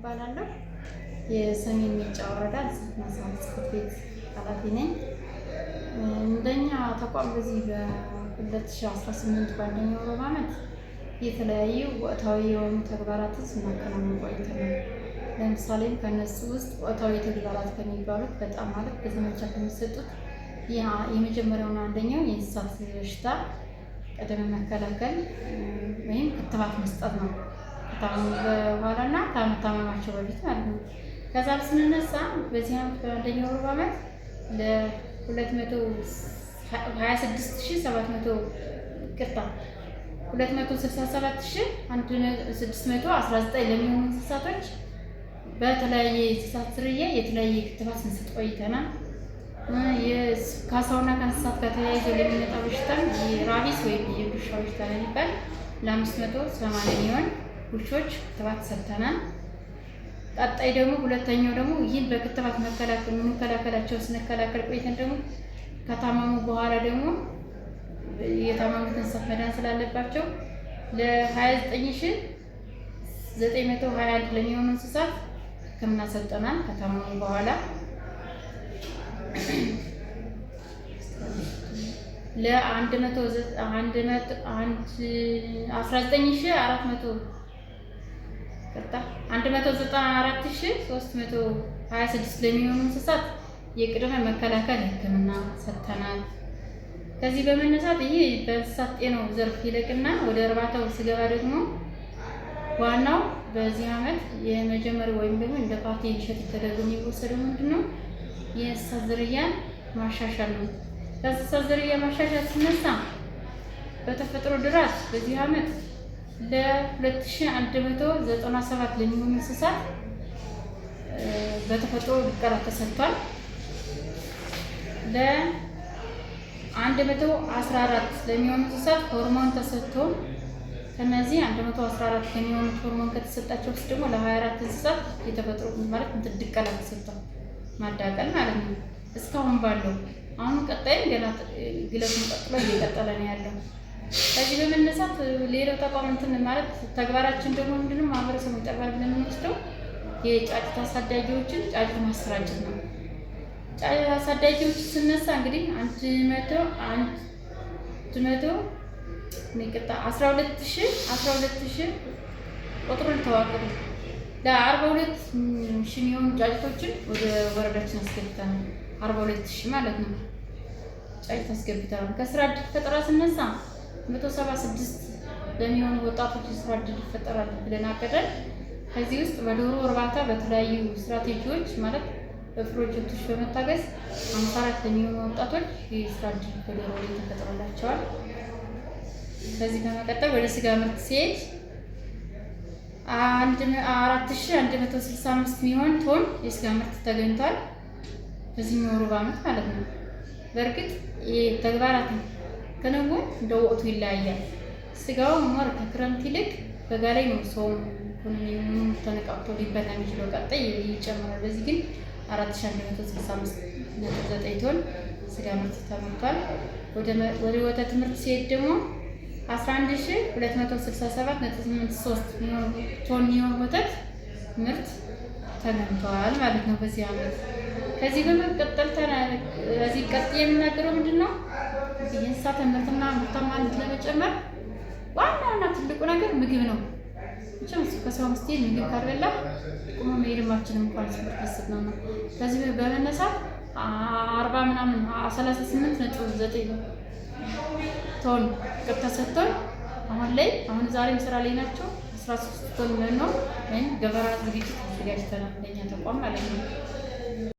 እባላለሁ። የሰሜን ሜጫ ወረዳ እንስሳትና ዓሳ ጽሕፈት ቤት ኃላፊ ነኝ። እንደኛ ተቋም በዚህ በ2018 በአንደኛው ሩብ ዓመት የተለያዩ ወቅታዊ የሆኑ ተግባራትን ስናከናውን ቆይተናል። ለምሳሌም ከነሱ ውስጥ ወቅታዊ ተግባራት ከሚባሉት በጣም ማለት በዘመቻ ከሚሰጡት የመጀመሪያውና አንደኛው የእንስሳት በሽታ ቅድመ መከላከል ወይም ክትባት መስጠት ነው። ከታመሙ በኋላና ከመታመማቸው በፊት ማለት ነው። ከዛ ስንነሳ በዚህ ዓመት በአንደኛው ሩብ ዓመት ለ267,619 ለሚሆኑ እንስሳቶች በተለያየ እንስሳት ዝርያ የተለያየ ክትባት ስንሰጥ ቆይተናል። ከሰውና ከእንስሳት ጋር ተያይዞ ለሚመጣ በሽታ የራቢስ ወይም የውሻ በሽታ ለሚባል ለ580 የሚሆን ውሾች ክትባት ሰጥተናል። ቀጣይ ደግሞ ሁለተኛው ደግሞ ይህን በክትባት መከላከላቸው ስንከላከል ቆይተን ደግሞ ከታመሙ በኋላ ደግሞ የታመሙት እንስሳት መዳን ስላለባቸው ለ29,921 ለሚሆኑ እንስሳት ሕክምና ሰጠናል። ከታመሙ በኋላ ለ194,326 ለሚሆኑ እንስሳት የቅድመ መከላከል ሕክምና ሰጥተናል። ከዚህ በመነሳት ይሄ በእንስሳት ጤናው ዘርፍ ይለቅና ወደ እርባታው ስገባ ደግሞ ዋናው በዚህ ዓመት የመጀመሪያው ወይም ደግሞ እንደ ፓርቲ ሊሸጥ ተደርጎ የሚወሰደው ምንድነው? የእንስሳት ዝርያን ማሻሻል ነው። ከእንስሳት ዝርያ ማሻሻል ሲነሳ በተፈጥሮ ድራት በዚህ ዓመት ለ2197 ለሚሆኑ እንስሳት በተፈጥሮ ድቀላ ተሰጥቷል። ለ114 ለሚሆኑ እንስሳት ሆርሞን ተሰጥቶ ከነዚህ 114 ከሚሆኑት ሆርሞን ከተሰጣቸው ውስጥ ደግሞ ለ24 እንስሳት የተፈጥሮ ማለት ድቀላ ተሰጥቷል። ማዳቀል ማለት ነው። እስካሁን ባለው አሁን ቀጣይም ገና ግለቱን ቀጥሎ እየቀጠለ ነው ያለው። ከዚህ በመነሳት ሌላው ተቋም ማለት ተግባራችን ደግሞ ምንድነው? ማህበረሰቡ ይጠቅማል ብለን የምንወስደው የጫጩት አሳዳጊዎችን ጫጩት ማሰራጨት ነው። ጫጩት አሳዳጊዎች ስነሳ እንግዲህ 12,000 ቁጥሩን ተዋቅሩ ለ42,000 የሚሆኑ ጫጩቶችን ወደ ወረዳችን አስገብተናል። 42,000 ማለት ነው ጫጩት አስገብተናል። ከስራ ዕድል ፈጠራ ስነሳ 176 ለሚሆኑ ወጣቶች የስራ ዕድል ይፈጠራል ብለን አቅደን ከዚህ ውስጥ በዶሮ እርባታ በተለያዩ ስትራቴጂዎች ማለት በፕሮጀክቶች በመታገዝ 54 ለሚሆኑ ወጣቶች የስራ ዕድል በዶሮ ላይ ተፈጥሮላቸዋል። ከዚህ በመቀጠል ወደ ስጋ ምርት ሲሄድ 4165 የሚሆን ቶን የስጋ ምርት ተገኝቷል በዚህኛው ሩብ ዓመት ማለት ነው። በእርግጥ ተግባራት ክንውን እንደ ወቅቱ ይለያያል። ስጋው ሞር ከክረምት ይልቅ በጋ ላይ ነው ሰው ኢኮኖሚውን ተነቃቅቶ ሊበላ የሚችለው። ቀጣይ ይጨምራል። በዚህ ግን 4165.9 ቶን ስጋ ምርት ተመርቷል። ወደ ወተት ምርት ሲሄድ ደግሞ 11,267.83 ቶን የሚሆን ወተት ምርት ተገኝቷል ማለት ነው በዚህ ዓመት። ከዚህ በመቀጠል የምናገረው ምንድን ነው? የእንስሳት ምርትና ምርታማነት ለመጨመር ዋናውና ትልቁ ነገር ምግብ ነው። ከሰው ምስቴል ምግብ ካልበላ ቁሞ መሄድም አልችልም እንኳን ስምርት ልስጥ ነው። ከዚህ በመነሳት 38.9 ቶን ቅብ ተሰጥቶን አሁን ዛሬም ስራ ላይ ናቸው። 13 ቶን መኖ ወይም ገበራ ዝግጅት አዘጋጅተናል ለእኛ ተቋም ማለት ነው።